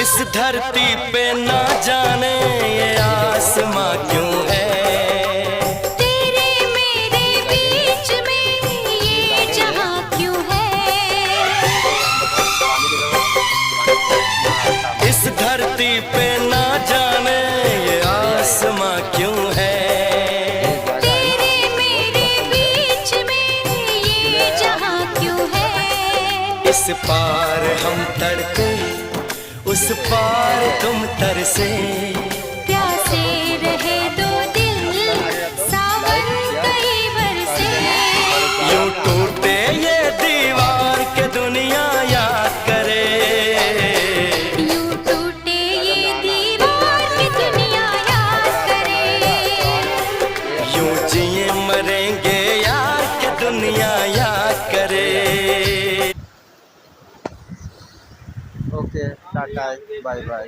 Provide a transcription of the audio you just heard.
इस धरती पे ना जाने ये आसमां क्यों है, तेरे मेरे बीच में ये जहां क्यों है। इस धरती पे ना जाने ये आसमां क्यों है, तेरे मेरे बीच में ये जहां क्यों है। इस पार हम तड़पे उस पार तुम तरसे, प्यासे रहे दो दिल सावन कई बरसे। यूं टूटे ये दीवार के दुनिया याद करे, यूं टूटे ये दीवार की दुनिया याद करे। यूं जिए मरेंगे यार के दुनिया याद करे। Okay, tata, bye bye.